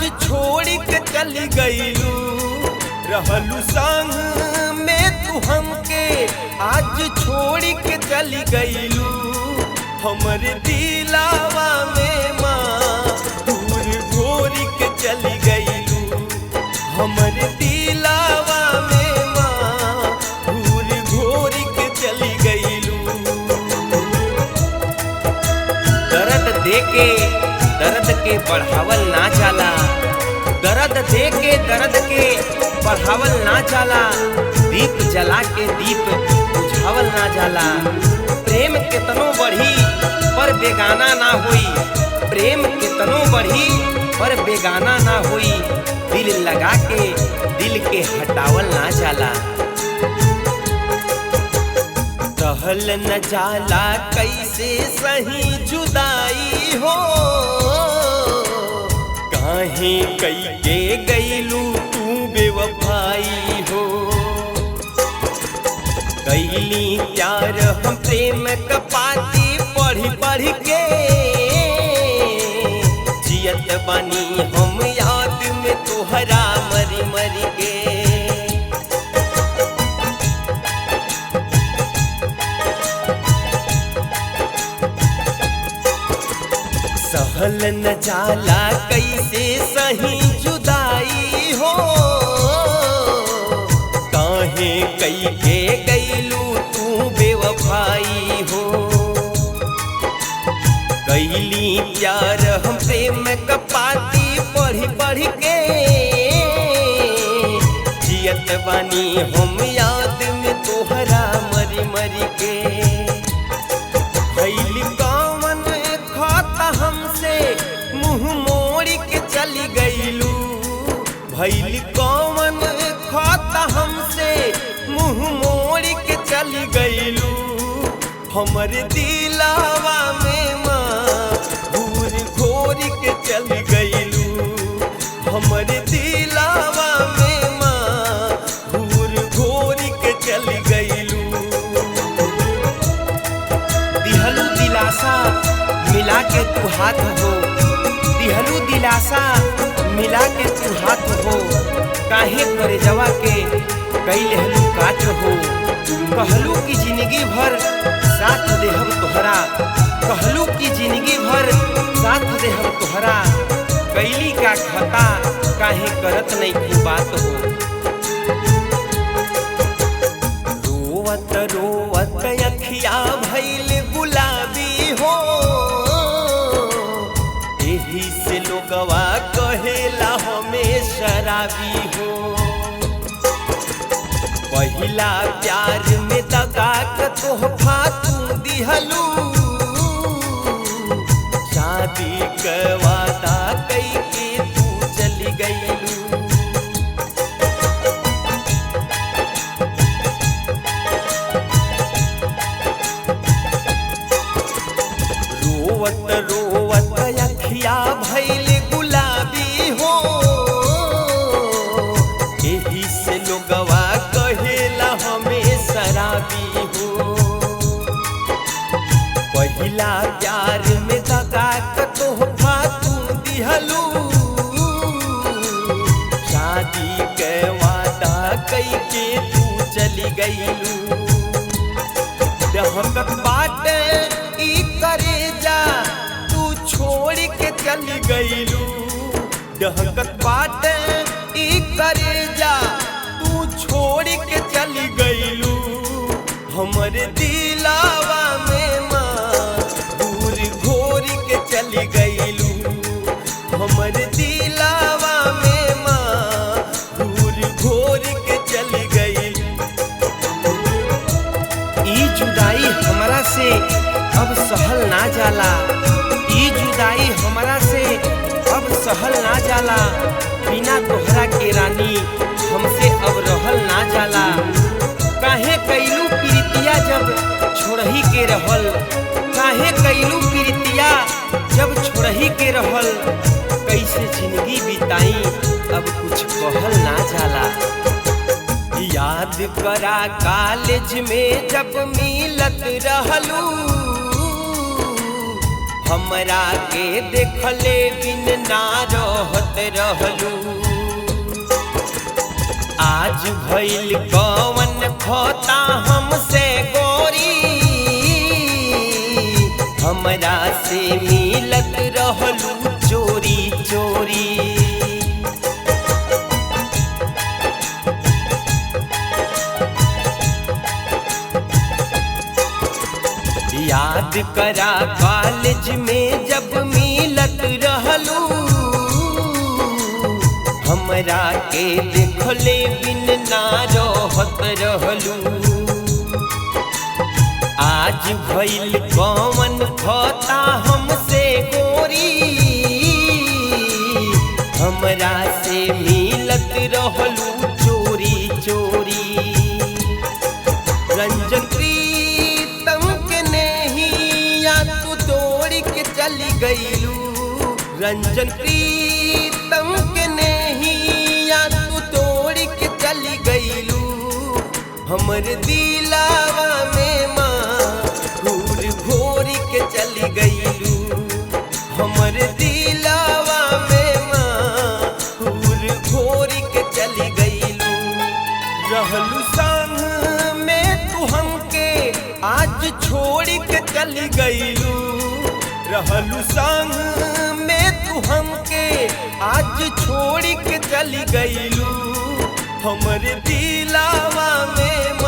छोड़ के चली गईलू, रहलू संग में तू हमके, आज छोड़ के चली गईलू। हमरे दिलावा में माँ दूर घोर के चली गईलू, हमरे दिलावा में माँ दूर घोर के चली गईलू। दर्द देके दर्द के बढ़ावल ना जाला, दर्द देके दर्द के बढ़ावल ना जाला, दीप जला के दीप बुझावल ना जाला। प्रेम कितनो बढ़ी पर बेगाना ना होई, प्रेम कितनो बढ़ी पर बेगाना ना होई, दिल लगा के दिल के हटावल ना जाला। सहल न जाला कैसे सही जुदाई हो, काहे कई के गईलू तू बेवफाई हो। कैली प्यार हम प्रेम कपाती पढ़ी पढ़ के, जियत बानी हम याद में तोहरा मरी मरी के। सहल न जाला कैसे सही जुदाई हो, काहे कई के गईलू तू बेवफाई हो। कैली प्यार हम प्रेम कपाती पढ़ी पढ़ के, जियत बानी हम याद में तोहरा मरी मरी के। कैली कौन खाता हमसे मुँह मोड़ के चली गईलू, भैली कौन खाता हमसे मुँह मोड़ के चली गईलू। हमरे दिलावा में माँ दूर घोर के चली गईलू, हमरे दिलावा में माँ दूर घोर के चली गईलू। दिहलू दिलासा मिला के तू हाथ हो, दिहलू दिलासा मिला के तू हाथ हो, काहे करे जवा के कई लहलू काठ हो। कहलू की जिंदगी भर साथ दे हम तोहरा, कहलू की जिंदगी भर साथ दे हम तोहरा, कैली का खता काहे करत नहीं की बात हो। रोवत रोवत अखिया भइल गुलाबी हो, एही से लोगवा कहेला हमें शराबी हो। पहिला प्यार में दगा के तोहफा तू दिहलू, शादी के वादा कई के तू चली गईलू। रोवत रोवत अखिया भइल गुलाबी हो, एही से लोगवा कहेला हमें शराबी हो। पहिला प्यार में दगा के तोहफा तू दिहलू, शादी के वादा कई के तू चली गईलू। दहकत बाटे ई करेजा तू छोड़ के चली गईलू, दहकत बाटे ई करेजा तू छोड़ के चली गईलू। हमरे दिलावा में माँ दूर घोर के चली गईलू, हमरे दिलावा में माँ दूर घोर के चली गईलू। ई जुदाई हमरा से अब सहल ना जाला, ई जुदाई हमरा से अब सहल ना जाला, बिना तोहरा के रानी हमसे अब रहल ना जाला। काहे कैलू प्रीतिया जब छोड़ही के रहल, काहे कैलू प्रीतिया जब छोड़ही के रहल, कैसे जिंदगी बिताई अब कुछ कहल ना जाला। याद करा कॉलेज में जब मिलत रहलू, हमरा के देखले बिन ना रहत रहलू। आज भइल कवन खोता हमसे गोरी, हमरा से मिलत रहलू चोरी चोरी। याद करा कॉलेज में जब मिलत रहलू, हमरा के देखले बिन ना रहत रहलू। आज भइल कौन खोता हमसे गोरी, हमरा से मिलत रहलू चोरी चोरी। रंजन प्रीतम के नेहिया तू तोड़ के चली गईलू। रंजन प्रीतम के नेहिया तू तोड़ के चली गईलू। हमर दिलावा में घूर घोर के चली गईलू। हमर दिलावा में घूर घोर के चली गईलू। रहलू संग में तू हमके आज छोड़ के चली गईलू। रहलू संग में तू हमके आज छोड़ के चली गईलू। हमर दिलावा में